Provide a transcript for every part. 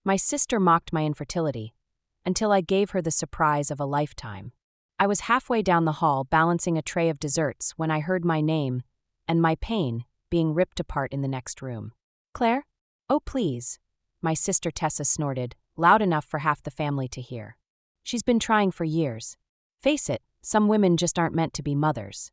My sister mocked my infertility, until I gave her the surprise of a lifetime. I was halfway down the hall balancing a tray of desserts when I heard my name, and my pain, being ripped apart in the next room. "Claire? Oh, please," my sister Tessa snorted, loud enough for half the family to hear. "She's been trying for years. Face it, some women just aren't meant to be mothers."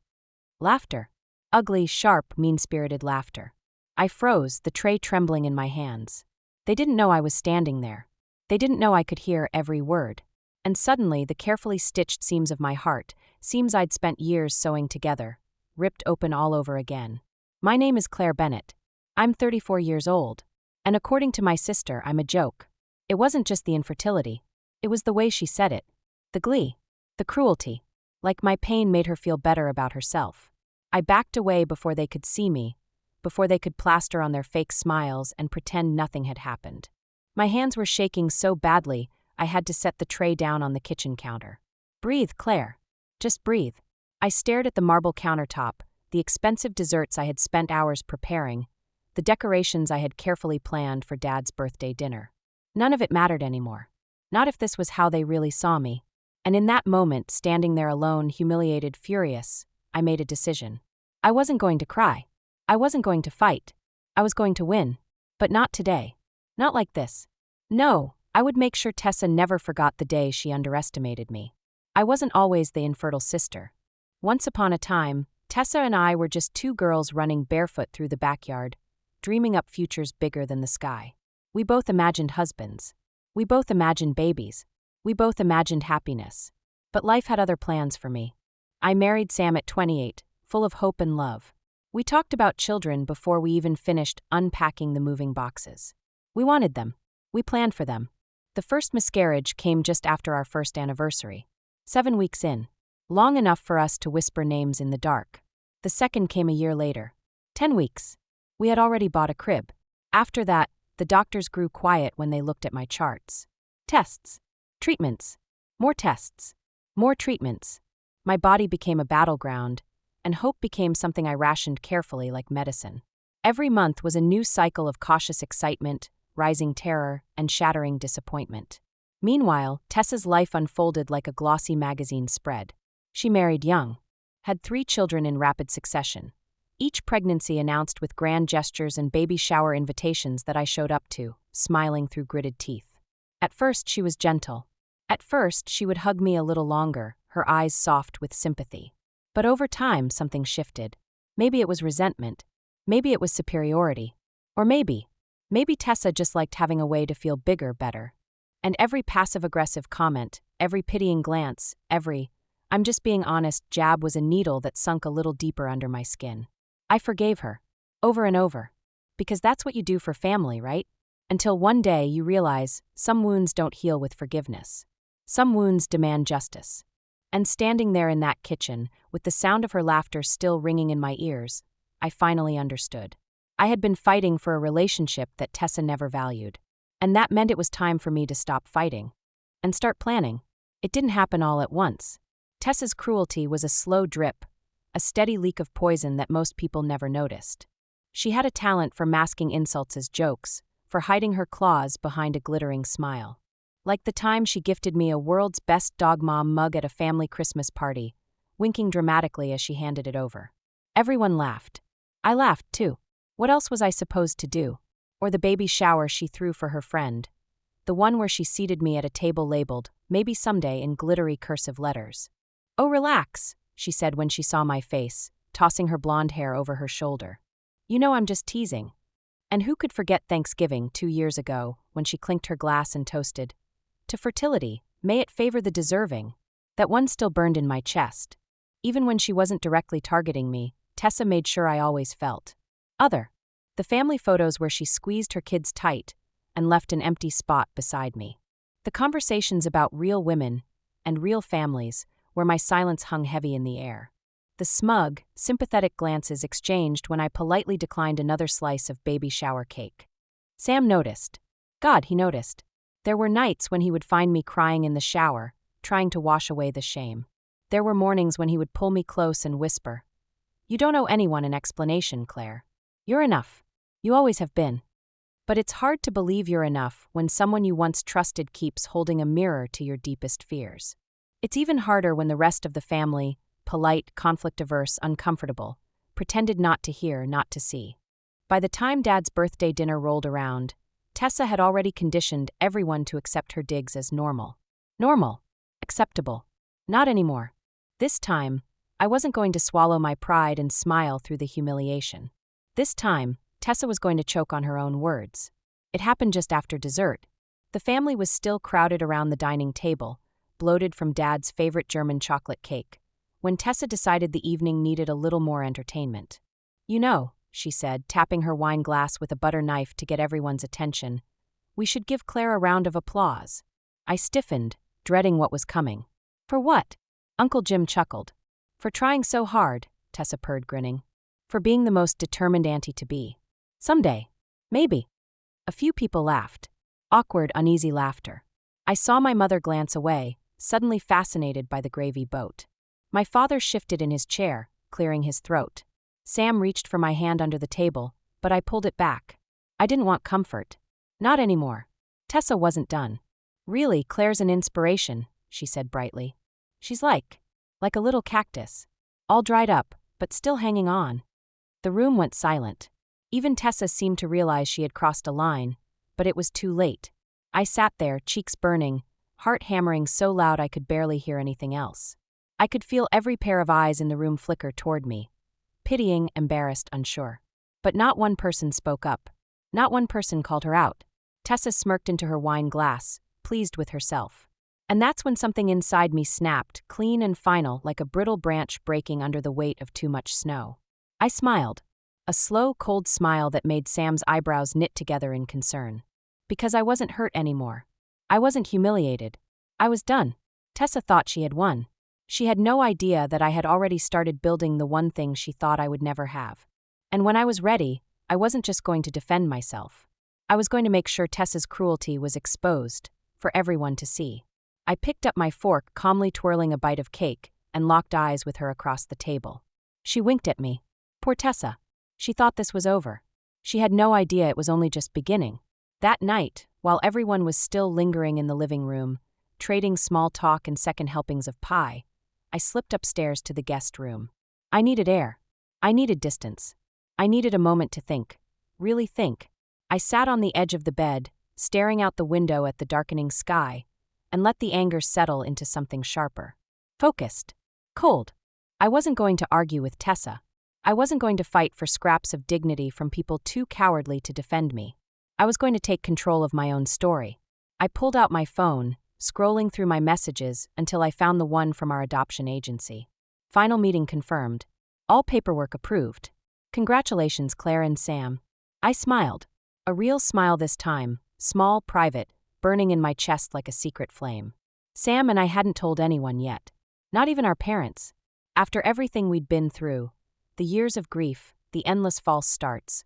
Laughter. Ugly, sharp, mean-spirited laughter. I froze, the tray trembling in my hands. They didn't know I was standing there. They didn't know I could hear every word. And suddenly, the carefully stitched seams of my heart, seams I'd spent years sewing together, ripped open all over again. My name is Claire Bennett. I'm 34 years old. And according to my sister, I'm a joke. It wasn't just the infertility. It was the way she said it. The glee. The cruelty. Like my pain made her feel better about herself. I backed away before they could see me, before they could plaster on their fake smiles and pretend nothing had happened. My hands were shaking so badly, I had to set the tray down on the kitchen counter. "Breathe, Claire. Just breathe." I stared at the marble countertop, the expensive desserts I had spent hours preparing, the decorations I had carefully planned for Dad's birthday dinner. None of it mattered anymore. Not if this was how they really saw me. And in that moment, standing there alone, humiliated, furious, I made a decision. I wasn't going to cry. I wasn't going to fight. I was going to win. But not today. Not like this. No, I would make sure Tessa never forgot the day she underestimated me. I wasn't always the infertile sister. Once upon a time, Tessa and I were just two girls running barefoot through the backyard, dreaming up futures bigger than the sky. We both imagined husbands. We both imagined babies. We both imagined happiness. But life had other plans for me. I married Sam at 28, full of hope and love. We talked about children before we even finished unpacking the moving boxes. We wanted them. We planned for them. The first miscarriage came just after our first anniversary. 7 weeks in. Long enough for us to whisper names in the dark. The second came a year later. 10 weeks. We had already bought a crib. After that, the doctors grew quiet when they looked at my charts. Tests. Treatments. More tests. More treatments. My body became a battleground, and hope became something I rationed carefully like medicine. Every month was a new cycle of cautious excitement, rising terror, and shattering disappointment. Meanwhile, Tessa's life unfolded like a glossy magazine spread. She married young, had 3 children in rapid succession, each pregnancy announced with grand gestures and baby shower invitations that I showed up to, smiling through gritted teeth. At first, she was gentle. At first, she would hug me a little longer, her eyes soft with sympathy. But over time, something shifted. Maybe it was resentment. Maybe it was superiority. Or maybe Tessa just liked having a way to feel bigger better. And every passive-aggressive comment, every pitying glance, every, "I'm just being honest," jab was a needle that sunk a little deeper under my skin. I forgave her, over and over. Because that's what you do for family, right? Until one day you realize some wounds don't heal with forgiveness. Some wounds demand justice. And standing there in that kitchen, with the sound of her laughter still ringing in my ears, I finally understood. I had been fighting for a relationship that Tessa never valued. And that meant it was time for me to stop fighting. And start planning. It didn't happen all at once. Tessa's cruelty was a slow drip, a steady leak of poison that most people never noticed. She had a talent for masking insults as jokes, for hiding her claws behind a glittering smile. Like the time she gifted me a world's best dog mom mug at a family Christmas party, winking dramatically as she handed it over. Everyone laughed. I laughed, too. What else was I supposed to do? Or the baby shower she threw for her friend. The one where she seated me at a table labeled, "Maybe someday," in glittery cursive letters. "Oh, relax," she said when she saw my face, tossing her blonde hair over her shoulder. "You know I'm just teasing." And who could forget Thanksgiving 2 years ago when she clinked her glass and toasted, "To fertility, may it favor the deserving." That one still burned in my chest. Even when she wasn't directly targeting me, Tessa made sure I always felt other. The family photos where she squeezed her kids tight and left an empty spot beside me. The conversations about real women and real families where my silence hung heavy in the air. The smug, sympathetic glances exchanged when I politely declined another slice of baby shower cake. Sam noticed. God, he noticed. There were nights when he would find me crying in the shower, trying to wash away the shame. There were mornings when he would pull me close and whisper, "You don't owe anyone an explanation, Claire. You're enough. You always have been." But it's hard to believe you're enough when someone you once trusted keeps holding a mirror to your deepest fears. It's even harder when the rest of the family, polite, conflict-averse, uncomfortable, pretended not to hear, not to see. By the time Dad's birthday dinner rolled around, Tessa had already conditioned everyone to accept her digs as normal. Normal. Acceptable. Not anymore. This time, I wasn't going to swallow my pride and smile through the humiliation. This time, Tessa was going to choke on her own words. It happened just after dessert. The family was still crowded around the dining table, bloated from Dad's favorite German chocolate cake, when Tessa decided the evening needed a little more entertainment. "You know," she said, tapping her wine glass with a butter knife to get everyone's attention, "we should give Claire a round of applause." I stiffened, dreading what was coming. "For what?" Uncle Jim chuckled. "For trying so hard," Tessa purred, grinning. "For being the most determined auntie to be. Someday. Maybe." A few people laughed. Awkward, uneasy laughter. I saw my mother glance away, suddenly fascinated by the gravy boat. My father shifted in his chair, clearing his throat. Sam reached for my hand under the table, but I pulled it back. I didn't want comfort. Not anymore. Tessa wasn't done. "Really, Claire's an inspiration," she said brightly. "She's like a little cactus. All dried up, but still hanging on." The room went silent. Even Tessa seemed to realize she had crossed a line, but it was too late. I sat there, cheeks burning, heart hammering so loud I could barely hear anything else. I could feel every pair of eyes in the room flicker toward me. Pitying, embarrassed, unsure. But not one person spoke up. Not one person called her out. Tessa smirked into her wine glass, pleased with herself. And that's when something inside me snapped, clean and final, like a brittle branch breaking under the weight of too much snow. I smiled. A slow, cold smile that made Sam's eyebrows knit together in concern. Because I wasn't hurt anymore. I wasn't humiliated. I was done. Tessa thought she had won. She had no idea that I had already started building the one thing she thought I would never have. And when I was ready, I wasn't just going to defend myself. I was going to make sure Tessa's cruelty was exposed, for everyone to see. I picked up my fork, calmly twirling a bite of cake, and locked eyes with her across the table. She winked at me. Poor Tessa. She thought this was over. She had no idea it was only just beginning. That night, while everyone was still lingering in the living room, trading small talk and second helpings of pie, I slipped upstairs to the guest room. I needed air. I needed distance. I needed a moment to think. Really think. I sat on the edge of the bed, staring out the window at the darkening sky, and let the anger settle into something sharper. Focused. Cold. I wasn't going to argue with Tessa. I wasn't going to fight for scraps of dignity from people too cowardly to defend me. I was going to take control of my own story. I pulled out my phone, scrolling through my messages until I found the one from our adoption agency. Final meeting confirmed. All paperwork approved. Congratulations, Claire and Sam. I smiled. A real smile this time, small, private, burning in my chest like a secret flame. Sam and I hadn't told anyone yet. Not even our parents. After everything we'd been through, the years of grief, the endless false starts,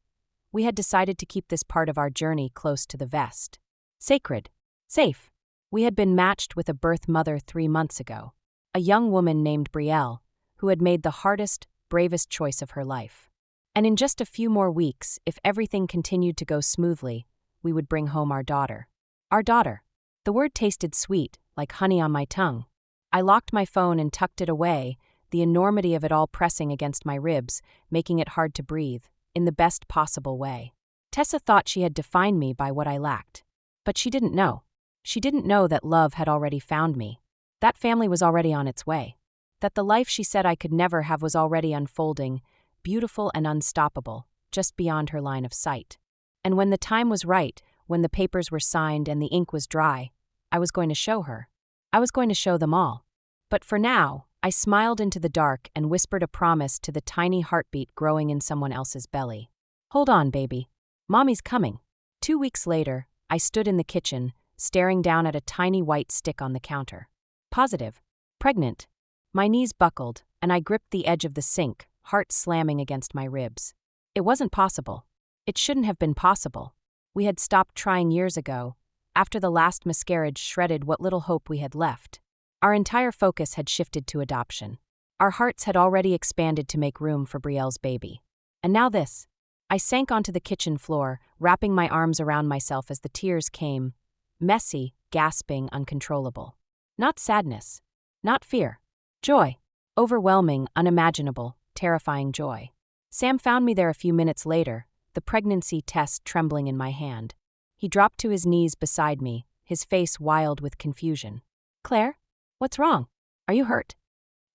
we had decided to keep this part of our journey close to the vest. Sacred. Safe. We had been matched with a birth mother 3 months ago. A young woman named Brielle, who had made the hardest, bravest choice of her life. And in just a few more weeks, if everything continued to go smoothly, we would bring home our daughter. Our daughter. The word tasted sweet, like honey on my tongue. I locked my phone and tucked it away, the enormity of it all pressing against my ribs, making it hard to breathe, in the best possible way. Tessa thought she had defined me by what I lacked. But she didn't know. She didn't know that love had already found me. That family was already on its way. That the life she said I could never have was already unfolding, beautiful and unstoppable, just beyond her line of sight. And when the time was right, when the papers were signed and the ink was dry, I was going to show her. I was going to show them all. But for now, I smiled into the dark and whispered a promise to the tiny heartbeat growing in someone else's belly. Hold on, baby. Mommy's coming. 2 weeks later, I stood in the kitchen, staring down at a tiny white stick on the counter. Positive. Pregnant. My knees buckled, and I gripped the edge of the sink, heart slamming against my ribs. It wasn't possible. It shouldn't have been possible. We had stopped trying years ago, after the last miscarriage shredded what little hope we had left. Our entire focus had shifted to adoption. Our hearts had already expanded to make room for Brielle's baby. And now this. I sank onto the kitchen floor, wrapping my arms around myself as the tears came. Messy, gasping, uncontrollable. Not sadness. Not fear. Joy. Overwhelming, unimaginable, terrifying joy. Sam found me there a few minutes later, the pregnancy test trembling in my hand. He dropped to his knees beside me, his face wild with confusion. "Claire? What's wrong? Are you hurt?"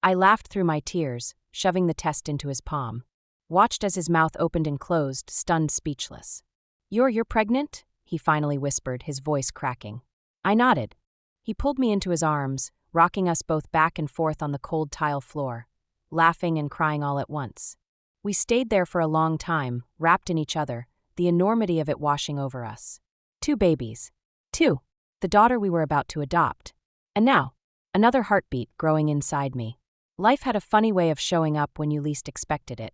I laughed through my tears, shoving the test into his palm. Watched as his mouth opened and closed, stunned, speechless. You're pregnant?" he finally whispered, his voice cracking. I nodded. He pulled me into his arms, rocking us both back and forth on the cold tile floor, laughing and crying all at once. We stayed there for a long time, wrapped in each other, the enormity of it washing over us. 2 babies. 2. The daughter we were about to adopt. And now, another heartbeat growing inside me. Life had a funny way of showing up when you least expected it.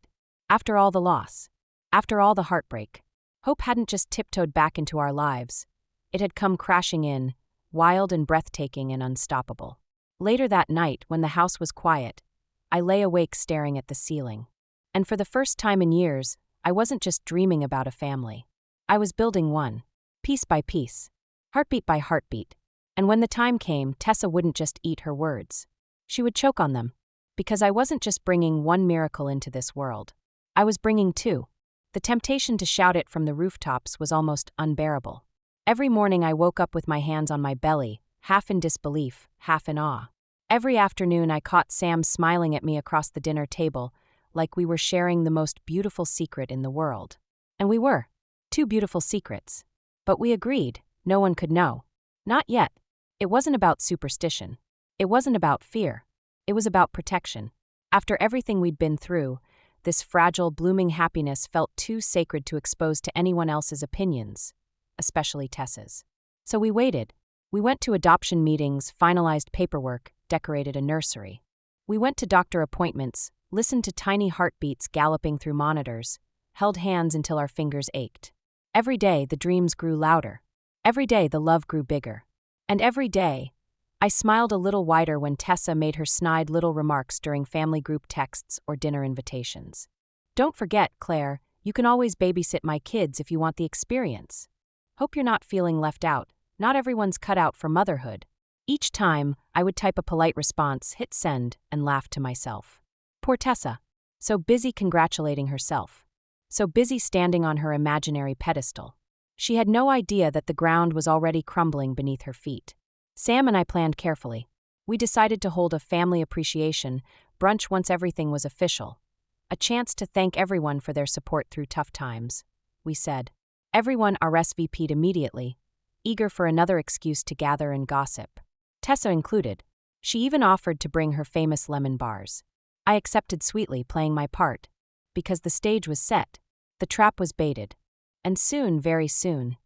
After all the loss, after all the heartbreak, hope hadn't just tiptoed back into our lives. It had come crashing in, wild and breathtaking and unstoppable. Later that night, when the house was quiet, I lay awake staring at the ceiling. And for the first time in years, I wasn't just dreaming about a family. I was building one, piece by piece, heartbeat by heartbeat. And when the time came, Tessa wouldn't just eat her words. She would choke on them. Because I wasn't just bringing one miracle into this world. I was bringing 2. The temptation to shout it from the rooftops was almost unbearable. Every morning I woke up with my hands on my belly, half in disbelief, half in awe. Every afternoon I caught Sam smiling at me across the dinner table, like we were sharing the most beautiful secret in the world. And we were. 2 beautiful secrets. But we agreed, no one could know. Not yet. It wasn't about superstition. It wasn't about fear. It was about protection. After everything we'd been through, this fragile, blooming happiness felt too sacred to expose to anyone else's opinions, especially Tessa's. So we waited. We went to adoption meetings, finalized paperwork, decorated a nursery. We went to doctor appointments, listened to tiny heartbeats galloping through monitors, held hands until our fingers ached. Every day, the dreams grew louder. Every day, the love grew bigger. And every day, I smiled a little wider when Tessa made her snide little remarks during family group texts or dinner invitations. "Don't forget, Claire, you can always babysit my kids if you want the experience. Hope you're not feeling left out. Not everyone's cut out for motherhood." Each time, I would type a polite response, hit send, and laugh to myself. Poor Tessa. So busy congratulating herself. So busy standing on her imaginary pedestal. She had no idea that the ground was already crumbling beneath her feet. Sam and I planned carefully. We decided to hold a family appreciation brunch once everything was official. A chance to thank everyone for their support through tough times. We said. Everyone RSVP'd immediately, eager for another excuse to gather and gossip. Tessa included. She even offered to bring her famous lemon bars. I accepted sweetly, playing my part. Because the stage was set. The trap was baited. And soon, very soon,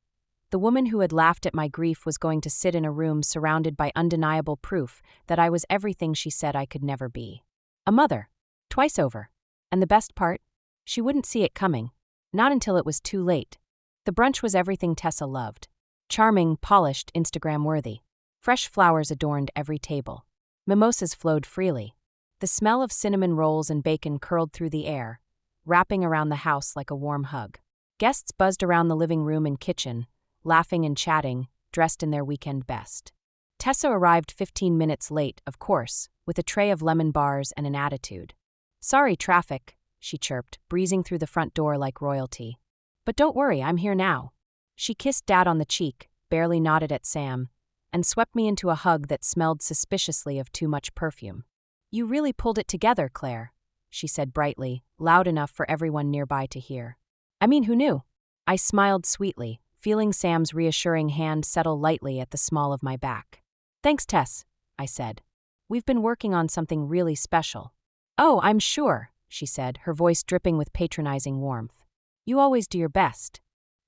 the woman who had laughed at my grief was going to sit in a room surrounded by undeniable proof that I was everything she said I could never be. A mother. Twice over. And the best part? She wouldn't see it coming. Not until it was too late. The brunch was everything Tessa loved. Charming, polished, Instagram-worthy. Fresh flowers adorned every table. Mimosas flowed freely. The smell of cinnamon rolls and bacon curled through the air, wrapping around the house like a warm hug. Guests buzzed around the living room and kitchen, laughing and chatting, dressed in their weekend best. Tessa arrived 15 minutes late, of course, with a tray of lemon bars and an attitude. "Sorry, traffic," she chirped, breezing through the front door like royalty. "But don't worry, I'm here now." She kissed Dad on the cheek, barely nodded at Sam, and swept me into a hug that smelled suspiciously of too much perfume. "You really pulled it together, Claire," she said brightly, loud enough for everyone nearby to hear. "I mean, who knew?" I smiled sweetly, feeling Sam's reassuring hand settle lightly at the small of my back. "Thanks, Tess," I said. "We've been working on something really special." "Oh, I'm sure," she said, her voice dripping with patronizing warmth. "You always do your best."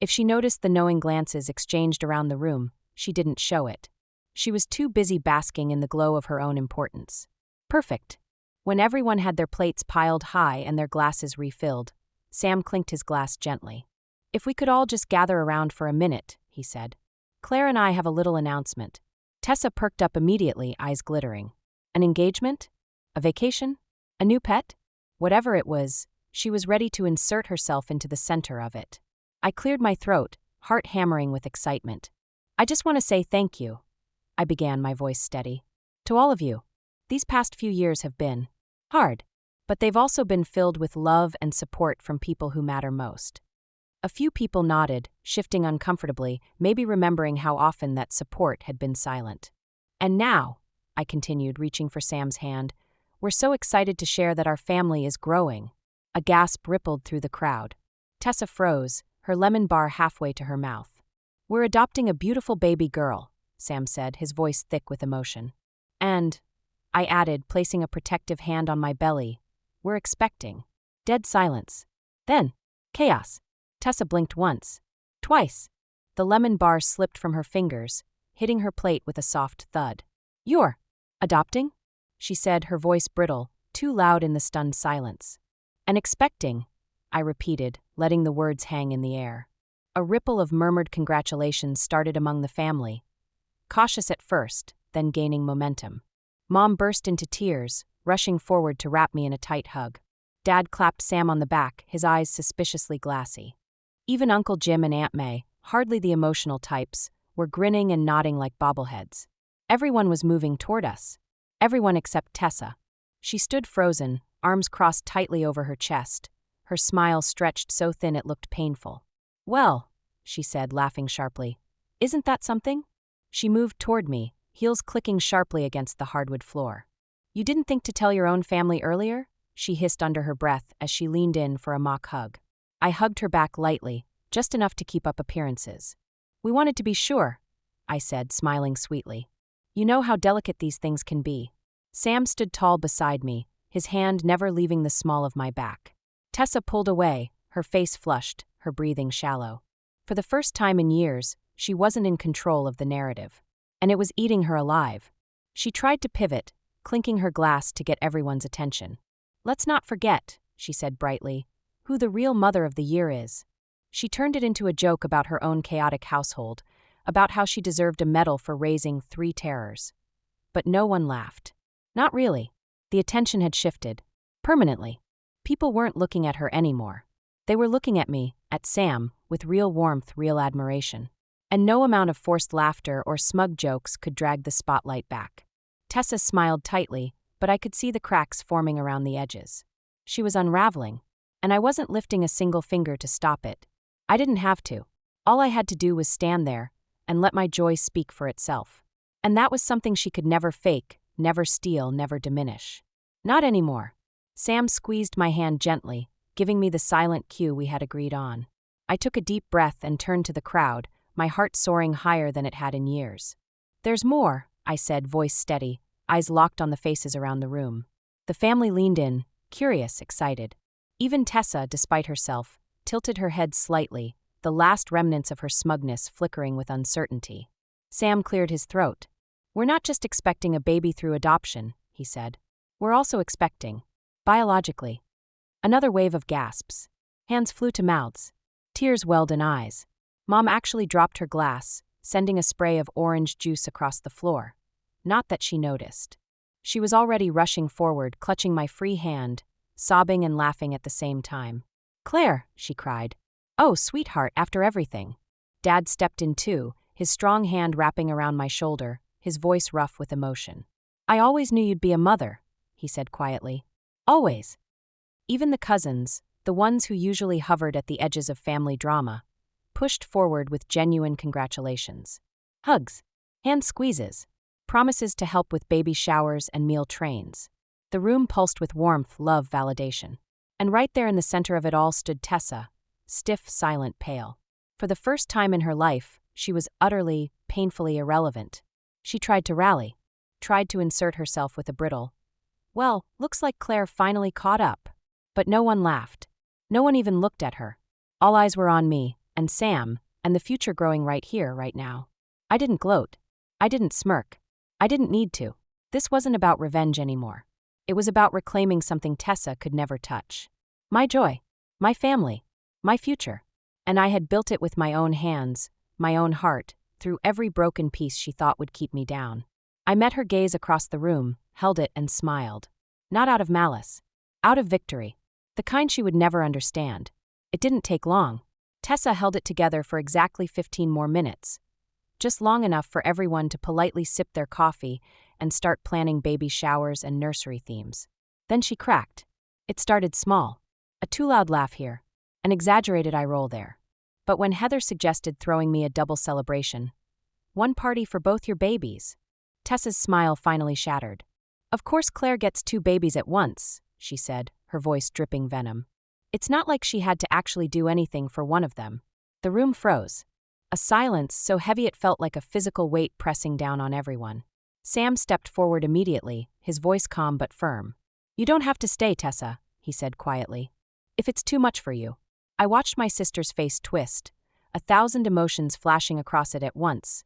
If she noticed the knowing glances exchanged around the room, she didn't show it. She was too busy basking in the glow of her own importance. Perfect. When everyone had their plates piled high and their glasses refilled, Sam clinked his glass gently. "If we could all just gather around for a minute," he said. "Claire and I have a little announcement." Tessa perked up immediately, eyes glittering. An engagement? A vacation? A new pet? Whatever it was, She was ready to insert herself into the center of it. I cleared my throat, heart hammering with excitement. "I just want to say thank you," I began, my voice steady. "To all of you. These past few years have been hard, but they've also been filled with love and support from people who matter most." A few people nodded, shifting uncomfortably, maybe remembering how often that support had been silent. "And now," I continued, reaching for Sam's hand, "we're so excited to share that our family is growing." A gasp rippled through the crowd. Tessa froze, her lemon bar halfway to her mouth. "We're adopting a beautiful baby girl," Sam said, his voice thick with emotion. "And," I added, placing a protective hand on my belly, "we're expecting." Dead silence. Then, chaos. Tessa blinked once. Twice. The lemon bar slipped from her fingers, hitting her plate with a soft thud. "You're adopting?" she said, her voice brittle, too loud in the stunned silence. "And expecting," I repeated, letting the words hang in the air. A ripple of murmured congratulations started among the family. Cautious at first, then gaining momentum. Mom burst into tears, rushing forward to wrap me in a tight hug. Dad clapped Sam on the back, his eyes suspiciously glassy. Even Uncle Jim and Aunt May, hardly the emotional types, were grinning and nodding like bobbleheads. Everyone was moving toward us. Everyone except Tessa. She stood frozen, arms crossed tightly over her chest, her smile stretched so thin it looked painful. "Well," she said, laughing sharply, "isn't that something?" She moved toward me, heels clicking sharply against the hardwood floor. "You didn't think to tell your own family earlier?" she hissed under her breath as she leaned in for a mock hug. I hugged her back lightly, just enough to keep up appearances. "We wanted to be sure," I said, smiling sweetly. "You know how delicate these things can be." Sam stood tall beside me, his hand never leaving the small of my back. Tessa pulled away, her face flushed, her breathing shallow. For the first time in years, she wasn't in control of the narrative. And it was eating her alive. She tried to pivot, clinking her glass to get everyone's attention. "Let's not forget," she said brightly, "who the real mother of the year is." She turned it into a joke about her own chaotic household, about how she deserved a medal for raising 3 terrors. But no one laughed. Not really. The attention had shifted. Permanently. People weren't looking at her anymore. They were looking at me, at Sam, with real warmth, real admiration. And no amount of forced laughter or smug jokes could drag the spotlight back. Tessa smiled tightly, but I could see the cracks forming around the edges. She was unraveling, and I wasn't lifting a single finger to stop it. I didn't have to. All I had to do was stand there and let my joy speak for itself. And that was something she could never fake, never steal, never diminish. Not anymore. Sam squeezed my hand gently, giving me the silent cue we had agreed on. I took a deep breath and turned to the crowd, my heart soaring higher than it had in years. "There's more," I said, voice steady, eyes locked on the faces around the room. The family leaned in, curious, excited. Even Tessa, despite herself, tilted her head slightly, the last remnants of her smugness flickering with uncertainty. Sam cleared his throat. "We're not just expecting a baby through adoption," he said. "We're also expecting, biologically." Another wave of gasps. Hands flew to mouths. Tears welled in eyes. Mom actually dropped her glass, sending a spray of orange juice across the floor. Not that she noticed. She was already rushing forward, clutching my free hand, sobbing and laughing at the same time. "Claire," she cried. "Oh, sweetheart, after everything." Dad stepped in too, his strong hand wrapping around my shoulder, his voice rough with emotion. "I always knew you'd be a mother," he said quietly. "Always." Even the cousins, the ones who usually hovered at the edges of family drama, pushed forward with genuine congratulations. Hugs, hand squeezes, promises to help with baby showers and meal trains. The room pulsed with warmth, love, validation. And right there in the center of it all stood Tessa, stiff, silent, pale. For the first time in her life, she was utterly, painfully irrelevant. She tried to rally, tried to insert herself with a brittle, "Well, looks like Claire finally caught up." But no one laughed. No one even looked at her. All eyes were on me, and Sam, and the future growing right here, right now. I didn't gloat. I didn't smirk. I didn't need to. This wasn't about revenge anymore. It was about reclaiming something Tessa could never touch. My joy. My family. My future. And I had built it with my own hands, my own heart, through every broken piece she thought would keep me down. I met her gaze across the room, held it and smiled. Not out of malice. Out of victory. The kind she would never understand. It didn't take long. Tessa held it together for exactly 15 more minutes. Just long enough for everyone to politely sip their coffee and start planning baby showers and nursery themes. Then she cracked. It started small. A too loud laugh here. An exaggerated eye roll there. But when Heather suggested throwing me a double celebration, one party for both your babies, Tessa's smile finally shattered. Of course Claire gets 2 babies at once, she said, her voice dripping venom. It's not like she had to actually do anything for one of them. The room froze. A silence so heavy it felt like a physical weight pressing down on everyone. Sam stepped forward immediately, his voice calm but firm. You don't have to stay, Tessa, he said quietly. If it's too much for you. I watched my sister's face twist, 1,000 emotions flashing across it at once.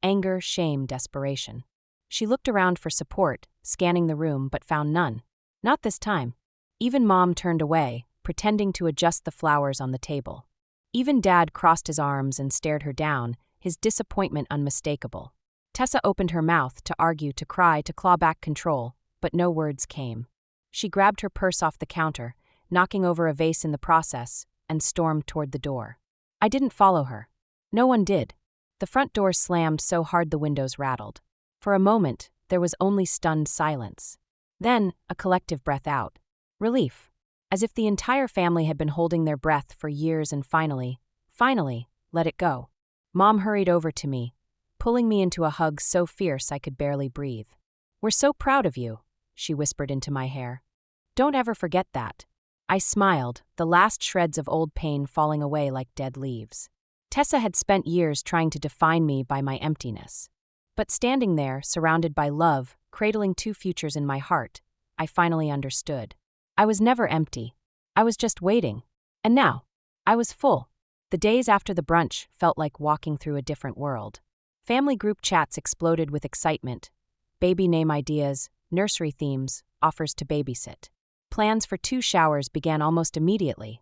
Anger, shame, desperation. She looked around for support, scanning the room, but found none. Not this time. Even Mom turned away, pretending to adjust the flowers on the table. Even Dad crossed his arms and stared her down, his disappointment unmistakable. Tessa opened her mouth to argue, to cry, to claw back control, but no words came. She grabbed her purse off the counter, knocking over a vase in the process, and stormed toward the door. I didn't follow her. No one did. The front door slammed so hard the windows rattled. For a moment, there was only stunned silence. Then, a collective breath out. Relief. As if the entire family had been holding their breath for years and finally, let it go. Mom hurried over to me, pulling me into a hug so fierce I could barely breathe. We're so proud of you, she whispered into my hair. Don't ever forget that. I smiled, the last shreds of old pain falling away like dead leaves. Tessa had spent years trying to define me by my emptiness. But standing there, surrounded by love, cradling 2 futures in my heart, I finally understood. I was never empty. I was just waiting. And now, I was full. The days after the brunch felt like walking through a different world. Family group chats exploded with excitement. Baby name ideas, nursery themes, offers to babysit. Plans for 2 showers began almost immediately.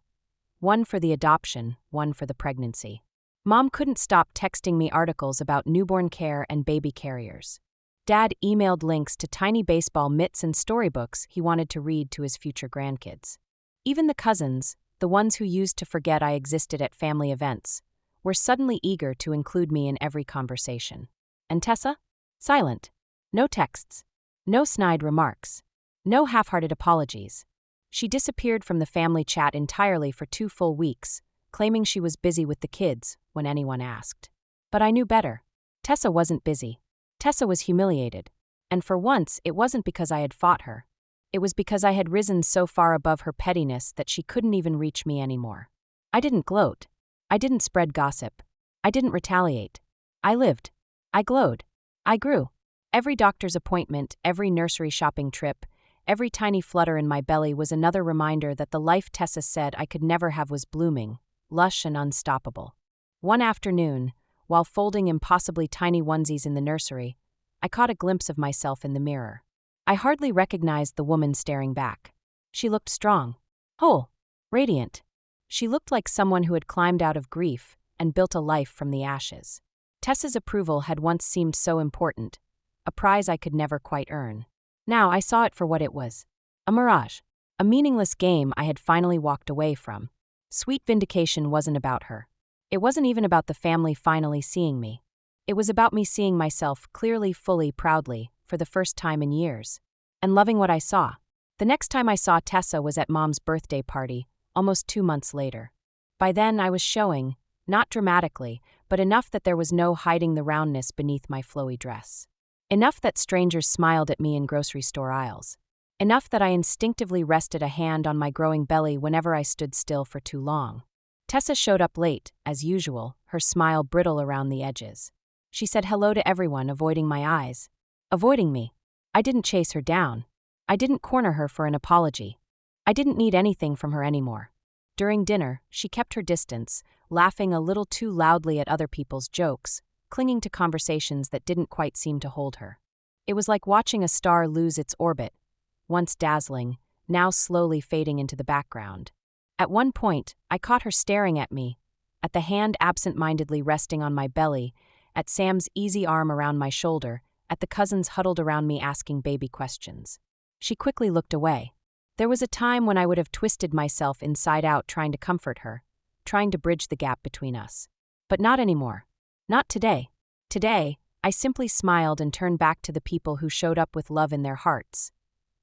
One for the adoption, one for the pregnancy. Mom couldn't stop texting me articles about newborn care and baby carriers. Dad emailed links to tiny baseball mitts and storybooks he wanted to read to his future grandkids. Even the cousins, the ones who used to forget I existed at family events, were suddenly eager to include me in every conversation. And Tessa? Silent. No texts. No snide remarks. No half-hearted apologies. She disappeared from the family chat entirely for 2 full weeks, claiming she was busy with the kids when anyone asked. But I knew better. Tessa wasn't busy. Tessa was humiliated. And for once, it wasn't because I had fought her. It was because I had risen so far above her pettiness that she couldn't even reach me anymore. I didn't gloat. I didn't spread gossip. I didn't retaliate. I lived. I glowed. I grew. Every doctor's appointment, every nursery shopping trip, every tiny flutter in my belly was another reminder that the life Tessa said I could never have was blooming, lush and unstoppable. One afternoon, while folding impossibly tiny onesies in the nursery, I caught a glimpse of myself in the mirror. I hardly recognized the woman staring back. She looked strong, whole, radiant. She looked like someone who had climbed out of grief and built a life from the ashes. Tessa's approval had once seemed so important, a prize I could never quite earn. Now I saw it for what it was. A mirage. A meaningless game I had finally walked away from. Sweet vindication wasn't about her. It wasn't even about the family finally seeing me. It was about me seeing myself clearly, fully, proudly, for the first time in years. And loving what I saw. The next time I saw Tessa was at Mom's birthday party, almost 2 months later. By then I was showing, not dramatically, but enough that there was no hiding the roundness beneath my flowy dress. Enough that strangers smiled at me in grocery store aisles. Enough that I instinctively rested a hand on my growing belly whenever I stood still for too long. Tessa showed up late, as usual, her smile brittle around the edges. She said hello to everyone, avoiding my eyes. Avoiding me. I didn't chase her down. I didn't corner her for an apology. I didn't need anything from her anymore. During dinner, she kept her distance, laughing a little too loudly at other people's jokes, clinging to conversations that didn't quite seem to hold her. It was like watching a star lose its orbit, once dazzling, now slowly fading into the background. At one point, I caught her staring at me, at the hand absent-mindedly resting on my belly, at Sam's easy arm around my shoulder, at the cousins huddled around me asking baby questions. She quickly looked away. There was a time when I would have twisted myself inside out trying to comfort her, trying to bridge the gap between us. But not anymore. Not today. Today, I simply smiled and turned back to the people who showed up with love in their hearts.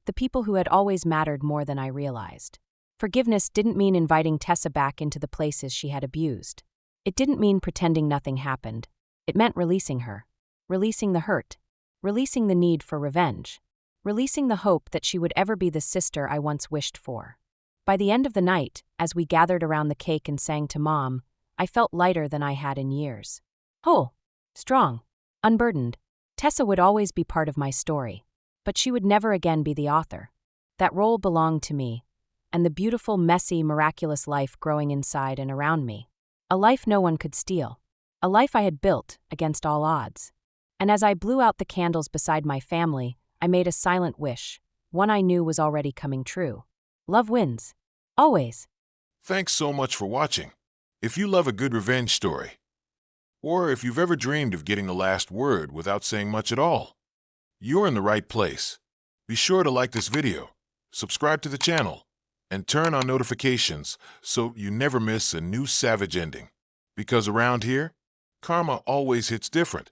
The people who had always mattered more than I realized. Forgiveness didn't mean inviting Tessa back into the places she had abused. It didn't mean pretending nothing happened. It meant releasing her. Releasing the hurt. Releasing the need for revenge. Releasing the hope that she would ever be the sister I once wished for. By the end of the night, as we gathered around the cake and sang to Mom, I felt lighter than I had in years. Whole. Strong. Unburdened. Tessa would always be part of my story, but she would never again be the author. That role belonged to me, and the beautiful, messy, miraculous life growing inside and around me. A life no one could steal. A life I had built against all odds. And as I blew out the candles beside my family, I made a silent wish, one I knew was already coming true. Love wins. Always. Thanks so much for watching. If you love a good revenge story, or if you've ever dreamed of getting the last word without saying much at all, you're in the right place. Be sure to like this video, subscribe to the channel, and turn on notifications so you never miss a new savage ending. Because around here, karma always hits different.